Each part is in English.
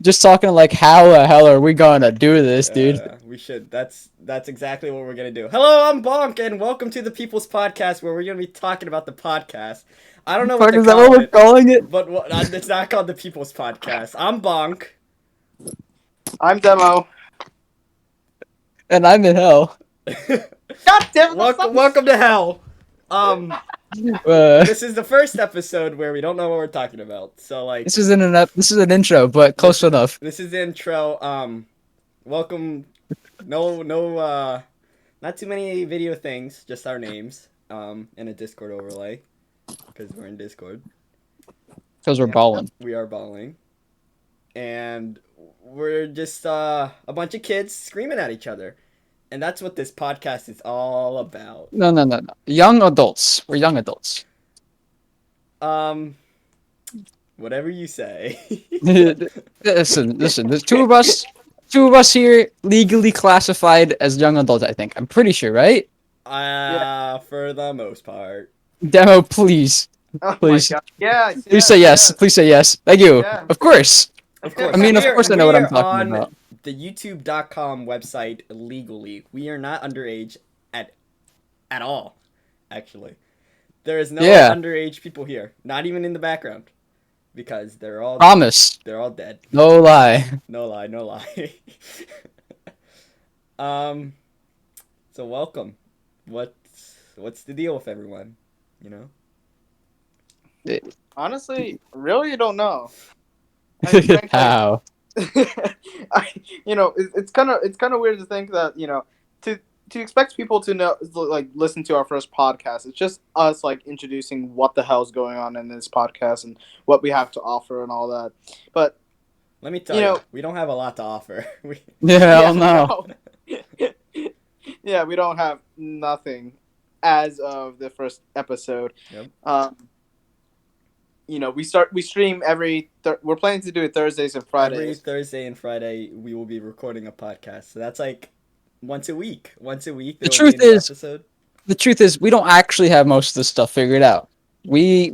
Just talking like, how the hell are we gonna do this, dude? We should. That's exactly what we're gonna do. Hello, I'm Bonk, and welcome to the People's Podcast, where we're gonna be talking about the podcast. I don't know what Fuck, to is that what call we're it, calling it? but it's not called the People's Podcast. I'm Bonk. I'm Demo. And I'm in hell. God damn it, that's not welcome, the welcome to hell. Um, Uh, this is the first episode where we don't know what we're talking about. So like, this is an intro, but this close enough. this is the intro. Welcome. No, not too many video things. Just our names. And a Discord overlay because we're in Discord. Because we're Yeah. balling. We are balling, and we're just a bunch of kids screaming at each other, and that's what this podcast is all about. No, no, no, no. Young adults. We're young adults. Um, whatever you say. Listen. There's two of us here legally classified as young adults. I think. I'm pretty sure, right? Yeah. For the most part. Demo, please, Oh my please, god. Yes, please say yes. Please say yes. Thank you. Yeah. Of course. Of I course. mean, of We're course, I know what I'm we're talking on about. the YouTube.com website legally. We are not underage at all. Actually, there is no Yeah. underage people here. Not even in the background, because Promise. they're all dead. No lie. No lie, no lie. um. So welcome. What's the deal with everyone? You know. Honestly, really, you don't know. I mean, frankly, How? it's kind of weird to think that to expect people to know, like, listen to our first podcast. It's just us, like, introducing what the hell's going on in this podcast and what we have to offer and all that. But Let me tell you you, know, we don't have a lot to offer. Hell no. Yeah, we don't have nothing as of the first episode. Yep. We stream we're planning to do it Thursdays and Every Fridays. Thursday and Friday, we will be recording a podcast. So that's like once a week. Once a week, The there will be a truth new is, episode. we don't actually have most of this stuff figured out. We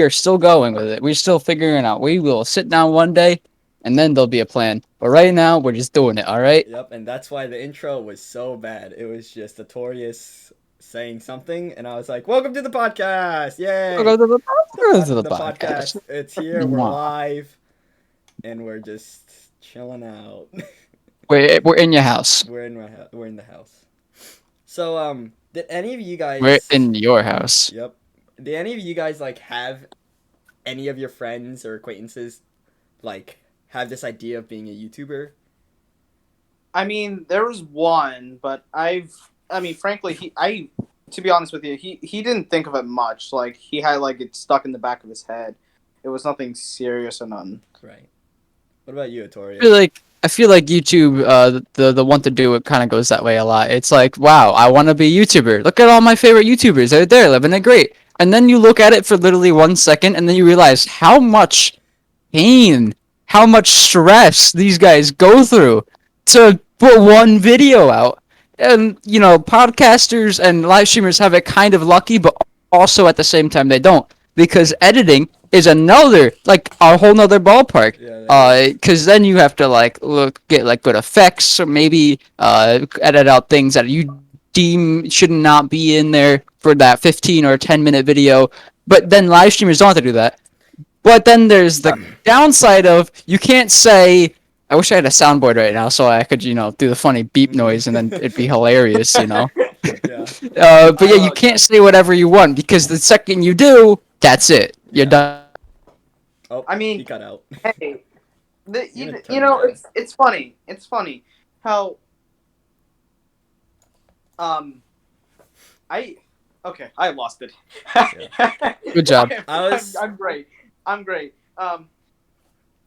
are still going with it. We're still figuring it out. We will sit down one day, and then there'll be a plan. But right now, we're just doing it. All right. Yep, and that's why the intro was so bad. It was just Notorious saying something, and I was like, "Welcome to the podcast! Yay! Go to the, go to the The podcast. podcast. It's here. We're Mwah. live, and we're just chilling out. We're in your house. We're in the house. So, did any of you We're guys? in your house. Yep. Did any of you guys like have any of your friends or acquaintances like have this idea of being a YouTuber? I mean, there was one, but frankly, to be honest with you, he didn't think of it much. Like, he had, like, it stuck in the back of his head. It was nothing serious or nothing. Right. What about you, Atoria? I feel like YouTube, the one to do it kind of goes that way a lot. It's like, wow, I want to be a YouTuber. Look at all my favorite YouTubers. They're there living it great. And then you look at it for literally 1 second, and then you realize how much pain, how much stress these guys go through to put one video out. And, podcasters and live streamers have it kind of lucky, but also at the same time they don't. Because editing is another, like, a whole nother ballpark. Yeah. Because then you have to, like, get, like, good effects, or maybe edit out things that you deem should not be in there for that 15 or 10-minute video. But then live streamers don't have to do that. But then there's the downside of you can't say. I wish I had a soundboard right now so I could, do the funny beep noise and then it'd be hilarious. Yeah. But yeah, you can't say whatever you want because the second you do, that's it. You're Yeah. done. Oh, I mean, he cut out. hey, You didn't turn it down. it's funny. It's funny how um I I lost it. Good job. I'm great. I'm great.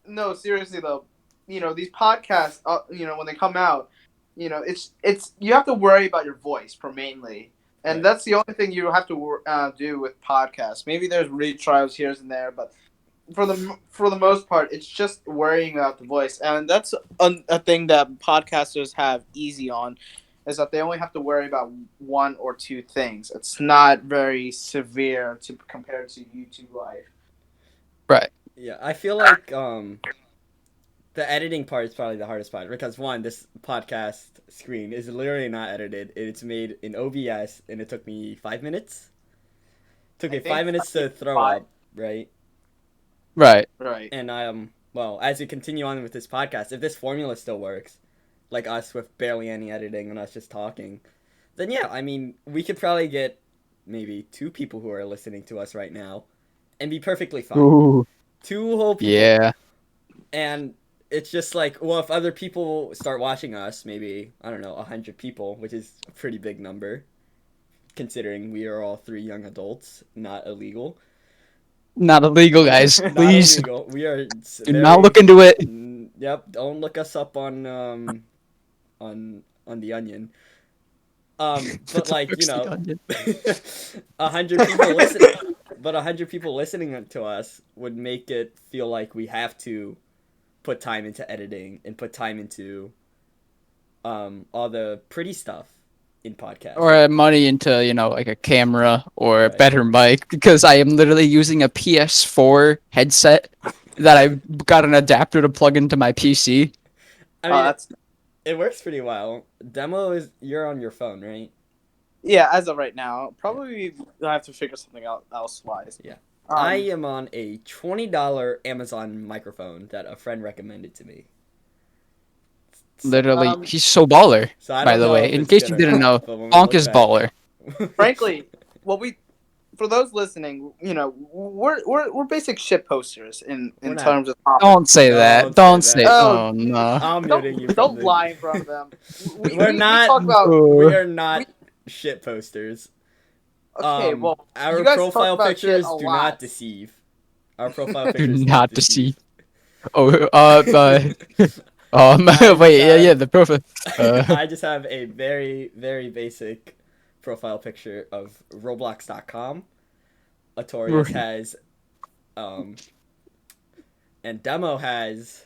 No, seriously though, these podcasts, when they come out, it's you have to worry about your voice for mainly, and Right. that's the only thing you have to do with podcasts. Maybe there's retries here and there, but for the most part, it's just worrying about the voice, and that's a thing that podcasters have easy on, is that they only have to worry about one or two things. It's not very severe to compare to YouTube Live. Yeah, I feel like the editing part is probably the hardest part because one, this podcast screen is literally not edited. It's made in OBS, and it took me 5 minutes. Took I me think 5 minutes to throw five. up, right? Right. Right. And well, as we continue on with this podcast, if this formula still works, like us with barely any editing and us just talking, then yeah, I mean, we could probably get maybe 2 people who are listening to us right now, and be perfectly fine. Ooh. 2 whole people. Yeah. And it's just like, well, if other people start watching us, maybe, I don't know, 100 people, which is a pretty big number, considering we are all 3 young adults, not illegal. Not illegal, guys. Not Please illegal. We are do not look into it. Yep, don't look us up on the Onion. But like, you know, 100 people listening. But 100 people listening to us would make it feel like we have to put time into editing and put time into all the pretty stuff in podcasts. Or money into, like a camera or a Right. better mic, because I am literally using a PS4 headset that I got an adapter to plug into my PC. I mean, That's it works pretty well. Demo is you're on your phone, right? yeah. As of right now, probably I have to figure something out elsewise. Yeah. Um, I am on a $20 Amazon microphone that a friend recommended to me. Literally, Um, he's so baller. So I By don't the know way, if in it's case good you or didn't know, not, but when we Bonk look is back- baller. frankly, for those listening, we're basic shit posters in We're not. terms of. Don't say Don't that. say Don't that. say. Oh, Oh no. I'm muting you from Don't the... lie in front of them. We're not- We talk about. We are not shit posters. Okay, well, Our you guys talk profile about pictures shit a do lot. not deceive. Our profile Do pictures not deceive. Oh, wait, yeah, the profile. I just have a very, very basic profile picture of Roblox.com. Atorius has, and Demo has.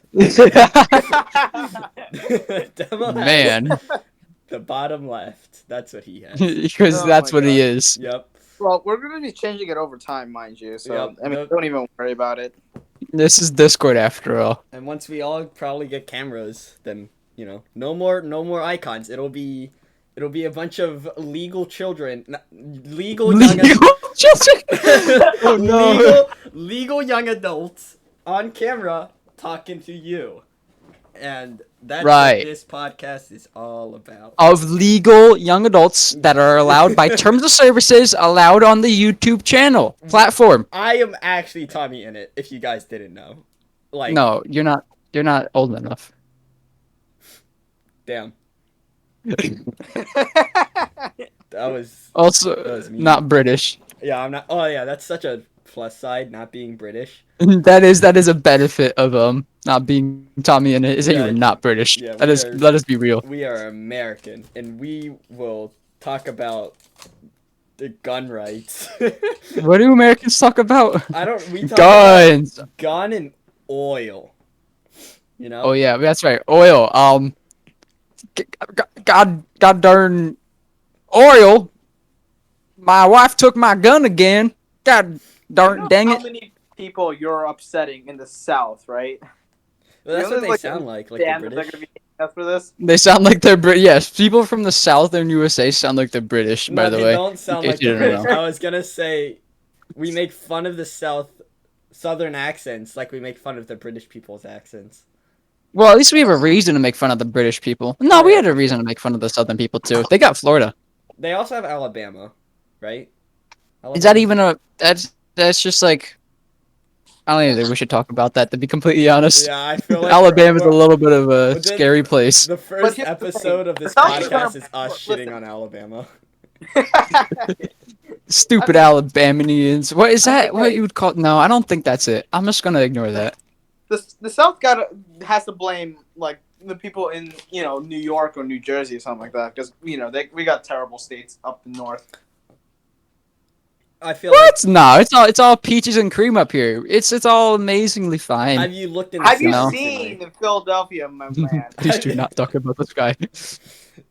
Demo has Man, the bottom left. That's what he has. because Oh that's my what he God. is. Yep. Well, we're gonna be changing it over time, mind you. So Yep, I mean, the- don't even worry about it. This is Discord after all. And once we all probably get cameras, then no more icons. It'll be a bunch of legal children, legal young Legal children. Oh no. legal young adults on camera talking to you, and that's Right. what this podcast is all about. Of legal young adults that are allowed by terms of services allowed on the YouTube channel platform. I am actually Tommy in it. If you guys didn't know, like, No, you're not. You're not old enough. damn, that was Also, mean. not British. Yeah, I'm not. Oh yeah, that's such a plus side, not being British. That is a benefit of not being Tommy in it, is that Yeah, you are not British. yeah, That we is are- let us be real. We are American, and we will talk about the gun rights. What do Americans talk about? I don't. We talk Guns. about gun and oil. You know. Oh yeah, that's right. Oil. God darn oil. My wife took my gun again. God darn You know dang how it. many people you're upsetting in the South, right? Well, that's You know, what they like, sound like the Damn, they're British. gonna be hating us for this. They sound like they're Yes, people from the southern USA sound like they're British, No, by the they way. don't sound in like case the you didn't British. know. I was gonna say, we make fun of the Southern accents like we make fun of the British people's accents. Well, at least we have a reason to make fun of the British people. No, Oh, we yeah, had a for reason sure. to make fun of the southern people too. They got Florida. They also have Alabama, right? Is that even a? That's just like. I don't even think we should talk about that. To be completely honest, Yeah, I feel like Alabama's a we're- little bit of a But then- scary place. The first here's the thing. episode of this The South is gonna- podcast is us listen. shitting on Alabama. Stupid Alabamians. What is that? What right. you would call? No, I don't think that's it. I'm just gonna ignore that. the South has to blame like the people in New York or New Jersey or something like that because we got terrible states up the north. I feel like. What? No, it's all peaches and cream up here. It's all amazingly fine. Have you looked in the Have you No. South seen recently? in Philadelphia, my man? Please do not talk about this guy.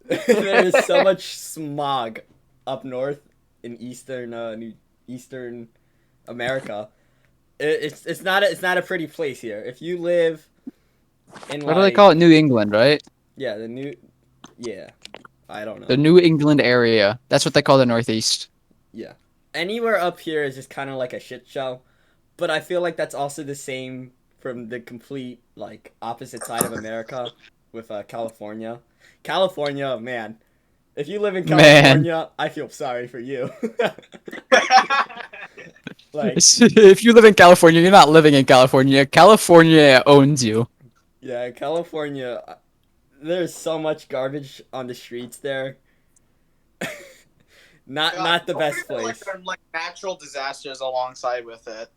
There is so much smog up north in Eastern America. It's not a pretty place here. If you live in What do they call it? New England, right? yeah, yeah, I don't The know. New England area. That's what they call the Northeast. Yeah. Anywhere up here is just kind of like a shit show, but I feel like that's also the same from the complete like opposite side of America with California. California, man. If you live in Man, California, I feel sorry for you. Like, if you live in California, you're not living in California. California owns you. yeah, California, there's so much garbage on the streets there. God, Not the don't best forget, like place. there are like natural disasters alongside with it.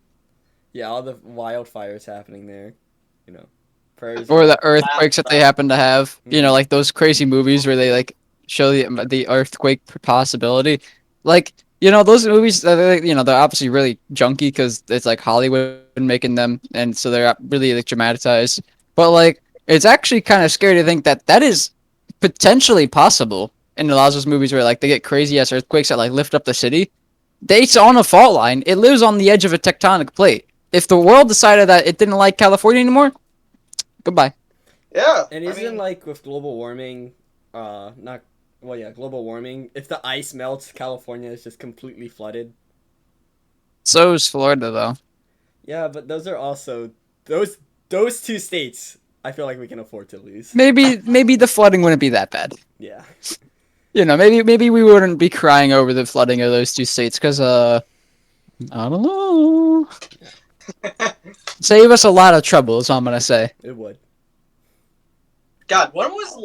Yeah, all the wildfires happening there, you know, prayers Or the up. earthquakes that they happen to have. You know, Hmm. like those crazy movies where they like show the earthquake possibility. Like, you know, those movies, you know, they're obviously really junky because it's like Hollywood making them, and so they're really like dramatized. But like, it's actually kind of scary to think that that is potentially possible in a lot of those movies where like they get crazy ass earthquakes that like lift up the city. It's on a fault line. It lives on the edge of a tectonic plate. If the world decided that it didn't like California anymore, goodbye. Yeah, And I isn't mean, like with global warming, not well, yeah, global warming. If the ice melts, California is just completely flooded. So is Florida, though. Yeah, but those are also those those two states. I feel like we can afford to lose. Maybe the flooding wouldn't be that bad. Yeah. You know, maybe we wouldn't be crying over the flooding of those two states because I don't know. Save us a lot of trouble, is all I'm gonna say. It would. God, when was the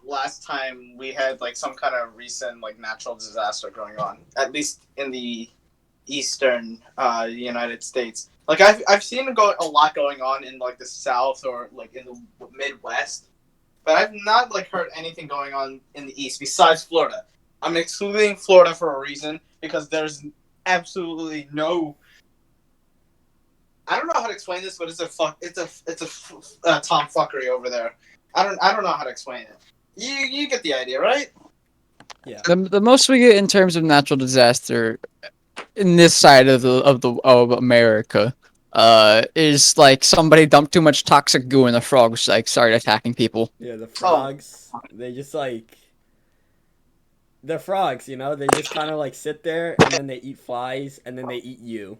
last time we had like some kind of recent like natural disaster going on? At least in the eastern United States. Like I've seen a lot going on in like the South or like in the Midwest, but I've not like heard anything going on in the East besides Florida. I'm excluding Florida for a reason because there's absolutely no. I don't know how to explain this, but it's a tomfuckery over there. I don't know how to explain it. You get the idea, right? Yeah. The most we get in terms of natural disaster in this side of America, is like somebody dumped too much toxic goo and the frogs like started attacking people. Yeah, the Oh, frogs, they just like the frogs, you know, they just kind of like sit there and then they eat flies and then they eat you.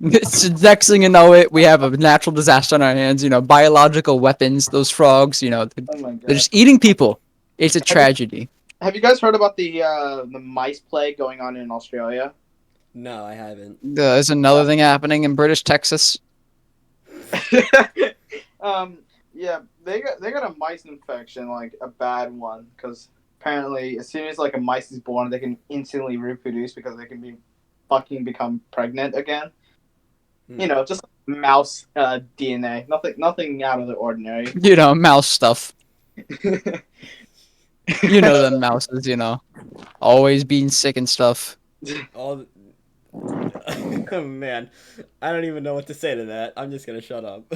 It's next thing you know, we have a natural disaster on our hands. You know, biological weapons. Those frogs. You know, oh my they're god. just eating people. It's a Have you tragedy. have you guys heard about the mice plague going on in Australia? No, I haven't. There's another thing happening in British Texas. um, yeah, they got a mice infection, like a bad one, because apparently as soon as like a mice is born, they can instantly reproduce because they can be fucking become pregnant again. Hmm. You know, just mouse DNA, nothing out of the ordinary. You know, mouse stuff. You know them mouses. You know, always being sick and stuff. All man, I don't even know what to say to that. I'm just gonna shut up.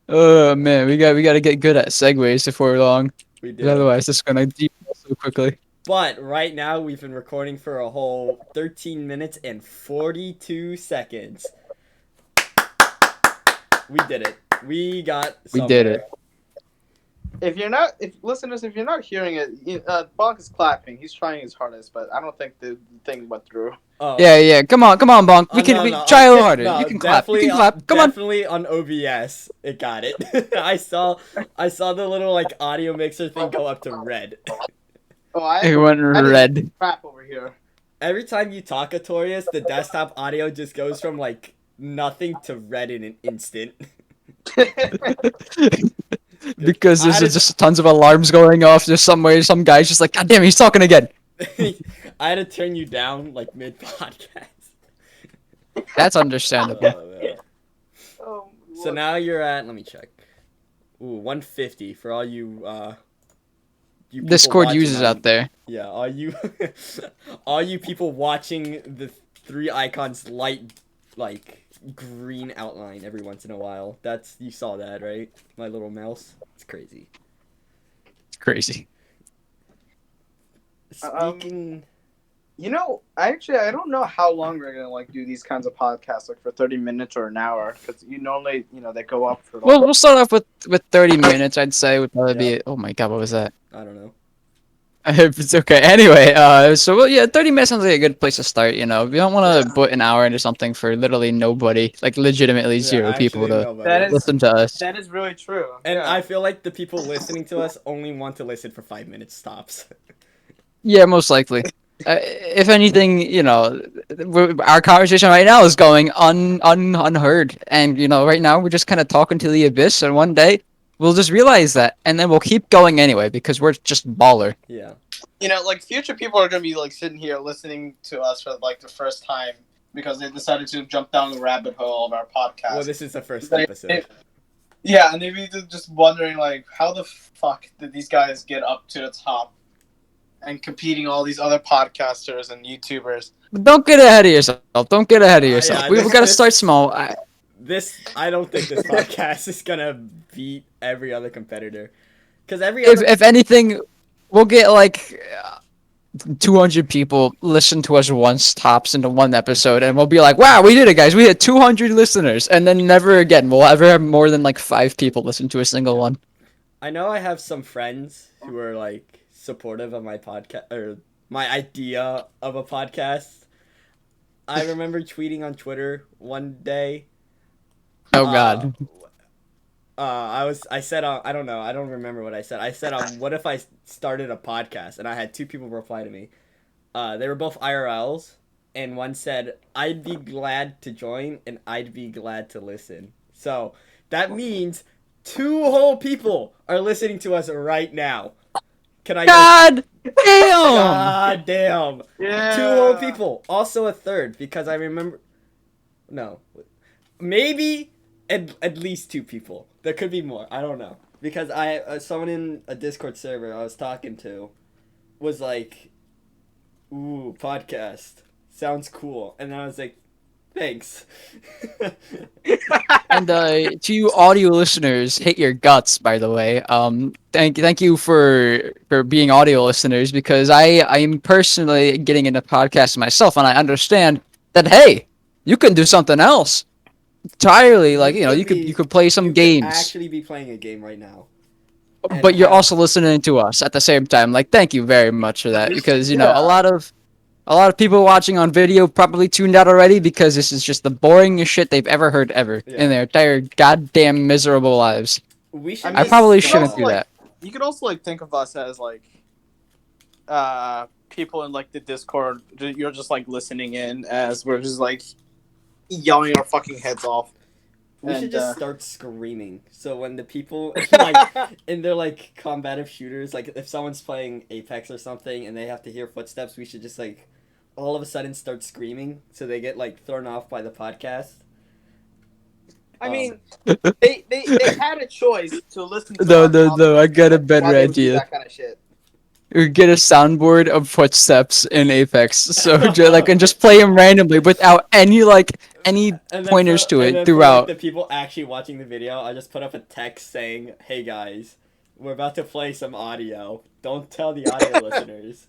Oh man, we got to get good at segues before long. We 'Cause do. otherwise, it's gonna derail so quickly. But right now we've been recording for a whole 13 minutes and 42 seconds. We did it. We got We did it. somewhere. if listeners, if you're not hearing it, Bonk is clapping. He's trying his hardest, but I don't think the thing went through. Oh. Yeah, yeah. Come on, Bonk. No, We no, try a little harder. You no, can clap. You definitely, can clap. Come on. definitely on OBS, it got it. I saw the little like audio mixer thing go up to red. Oh, It went I didn't red. crap over here. Every time you talk, Atorius, the desktop audio just goes from like nothing to red in an instant. Because I there's had just tons of alarms going off. There's some way some guy's just like, God damn, he's talking again. to, I had to turn you down like mid podcast. That's understandable. Oh, So now you're at. Let me check. Ooh, 150 for all you people Discord watching users out on. there. Yeah, all you all you people watching the three icons light like green outline every once in a while. That's you saw that, right? My little mouse. It's crazy. It's crazy. Um, Speaking I don't know how long we're gonna like do these kinds of podcasts, like for 30 minutes or an hour, because you normally, they go up for Well, like. we'll start off with 30 minutes. I'd say would probably Yeah, be. Oh my god, what was that? I don't know. It's okay. Anyway, so well, yeah, 30 minutes sounds like a good place to start. You know, we don't want to Yeah, put an hour into something for literally nobody, like legitimately Yeah, zero people actually to that nobody. is listen to us. that is really true. And Yeah. I feel like the people listening to us only want to listen for 5 minutes tops. Yeah, most likely. If anything, our conversation right now is going unheard, and right now we're just kind of talking to the abyss, and one day we'll just realize that, and then we'll keep going anyway because we're just baller. Yeah. Like future people are gonna be like sitting here listening to us for like the first time because they decided to jump down the rabbit hole of our Well, podcast. this is the first They- episode. yeah, and they'd be just wondering like, how the fuck did these guys get up to the top and competing all these other podcasters and YouTubers? But don't get ahead of yourself. Don't get ahead of yourself. Yeah, We've got to start small. I don't think this podcast is gonna beat every other competitor, because every If other if anything, we'll get like 200 people listen to us once tops into one episode, and we'll be like, "Wow, we did it, guys! We had 200 listeners," and then never again we'll ever have more than like 5 people listen to a single one. I know I have some friends who are like supportive of my podcast or my idea of a podcast. I remember tweeting on Twitter one day. Oh Uh, God. I said, I don't know, I don't remember what I said. I said, what if I started a podcast? And I had two people reply to me. They were both IRLs, and one said, I'd be glad to join, and I'd be glad to listen. So that means two whole people are listening to us right now. Can I get God damn. God damn. Yeah. Two whole people. Also a third, because I remember. No. Maybe at least two people. There could be more. I don't know. Because someone in a Discord server I was talking to was like, ooh, podcast. Sounds cool. And then I was like, thanks. And to you audio listeners, hate your guts. By the way, thank you for being audio listeners because I am personally getting into podcasts myself, and I understand that hey, you can do something else entirely. Like you could play some you could games, actually be playing a game right now. And but you're have also listening to us at the same time. Like thank you very much for that because Yeah. a lot of people watching on video probably tuned out already because this is just the boringest shit they've ever heard ever Yeah. in their entire goddamn miserable lives. we should I mean, probably you could shouldn't also, do like, that. You could also like think of us as like people in like the Discord. You're just like listening in as we're just like yelling our fucking heads off. We should And, just start screaming. So when the people like and they're like combative shooters, like if someone's playing Apex or something and they have to hear footsteps, we should just like all of a sudden start screaming so they get like thrown off by the podcast. I mean, they had a choice to listen to No, our no, no, I got a podcast, better why they would do idea. that kind of shit. We get a soundboard of footsteps in Apex, so and just play them randomly without any pointers to and it then for like throughout. the people actually watching the video, I just put up a text saying, "Hey guys, we're about to play some audio. Don't tell the audio listeners."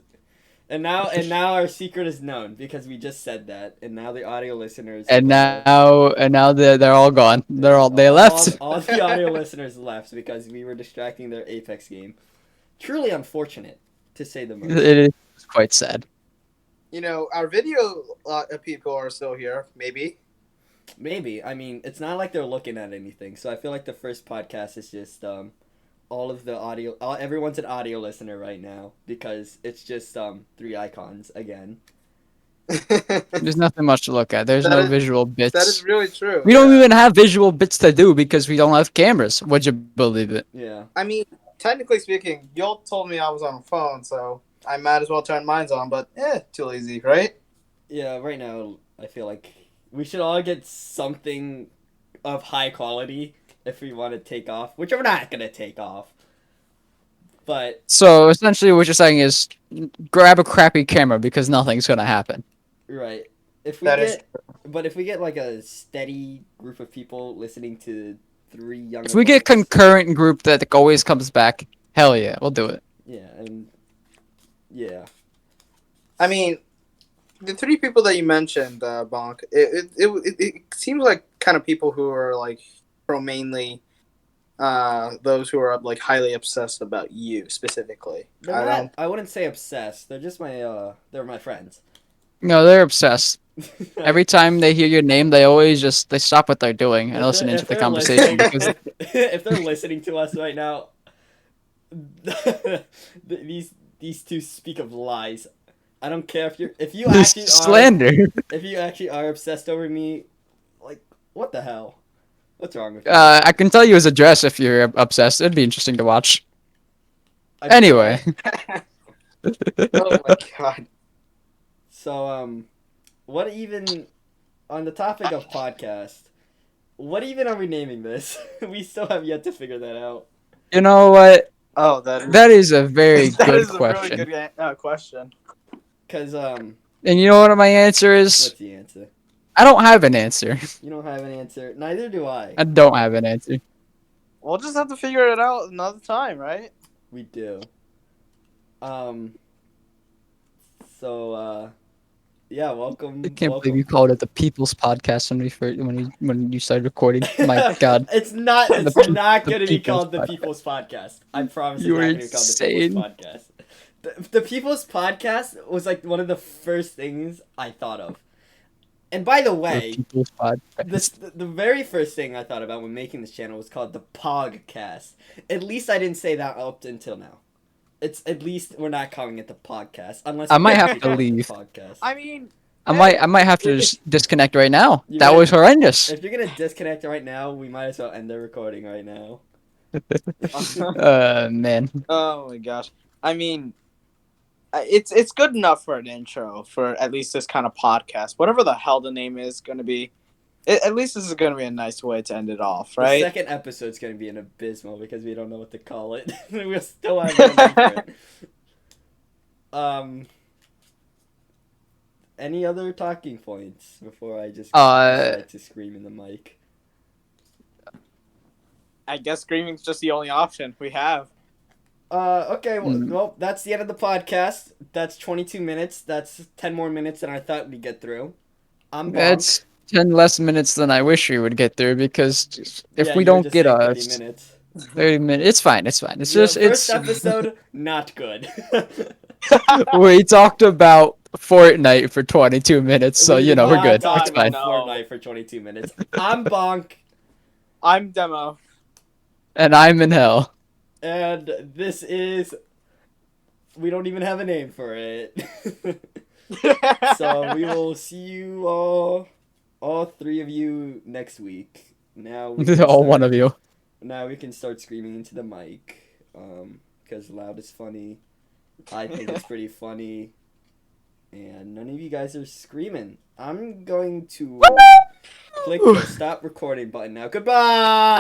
And now our secret is known because we just said that, and now the audio listeners And will know. now they're all gone. They left. All the audio listeners left because we were distracting their Apex game. Truly unfortunate, to say the most. It is quite sad. Our video people are still here. Maybe. Maybe. I mean, it's not like they're looking at anything. So I feel like the first podcast is just all of the audio. Everyone's an audio listener right now because it's just three icons again. There's nothing much to look at. There's That no is- visual That bits. is really true. We don't even have visual bits to do because we don't have cameras. Would you believe it? Yeah. I mean, technically speaking, y'all told me I was on a phone, so I might as well turn mine on. But too lazy, right? Yeah. Right now, I feel like we should all get something of high quality if we want to take off, which we're not gonna take off. But So essentially, what you're saying is grab a crappy camera because nothing's gonna happen. right, if we That is get, but if we get like a steady group of people listening to three young, If we get adults- concurrent group that always comes back, hell yeah, we'll do it. yeah, and yeah, I mean, the three people that you mentioned, Bonk, it seems like kind of people who are like mainly those who are like highly obsessed about you specifically. They're I not. don't. I wouldn't say obsessed. They're just my. They're my friends. No, they're obsessed. Like, Every time they hear your name, they always just they stop what they're doing and listen into if the they're conversation listening, because if they're listening to us right now, these two speak of lies. I don't care if you this actually are slander. if you actually are obsessed over me. Like, what the hell? What's wrong with you? I can tell you his address if you're obsessed. It'd be interesting to watch. I'd be Anyway, what? Oh my god. So what even on the topic of podcast? What even are we naming this? We still have yet to figure that out. you know what? Oh, That is a very that good is a really question. good question. Cause And you know what my answer is? what's the answer? I don't have an answer. You don't have an answer. Neither do I. I don't have an answer. We'll just have to figure it out another time, right? We do. Um. So yeah. Welcome. I can't believe Welcome. you called it the People's Podcast when you started recording. My God, It's not. the It's pe- not the going to be People's called the Podcast. People's Podcast. I promise it's You not were going to be called the People's insane. Podcast. The People's Podcast was like one of the first things I thought of. And by the The way, People's Podcast. the very first thing I thought about when making this channel was called the Pogcast. At least I didn't say that up until now. It's at least we're not calling it the podcast unless I might we have actually to call it the leave. podcast. I mean, I might have to just disconnect right now. You're That gonna- was horrendous. If you're gonna disconnect right now, we might as well end the recording right now. Man. oh my gosh. I mean, it's good enough for an intro for at least this kind of podcast. Whatever the hell the name is going to be, at least this is going to be a nice way to end it off, The right? second episode's gonna be an abysmal because we don't know what to call it. We'll still have no name for it. Any other talking points before I just decide to scream in the mic? I guess screaming's just the only option we have. Okay, well, that's the end of the podcast. That's 22 minutes. That's 10 more minutes than I thought we'd get through. I'm Bonk. That's 10 less minutes than I wish we would get through because if Yeah, we you were don't just get saying a 30 minutes. 30 minutes, it's fine. It's fine. It's The just first it's episode, not good. we talked about Fortnite for 22 minutes, so We you did know we're not good. talk It's about fine. No. Fortnite for 22 minutes. I'm Bonk, I'm Demo. And I'm in hell. and this is. We don't even have a name for it. So we will see you all three of you next week. Now we can All one start- of you. Now we can start screaming into the mic, because loud is funny. I think it's pretty funny, and none of you guys are screaming. I'm going to click the stop recording button now. Goodbye.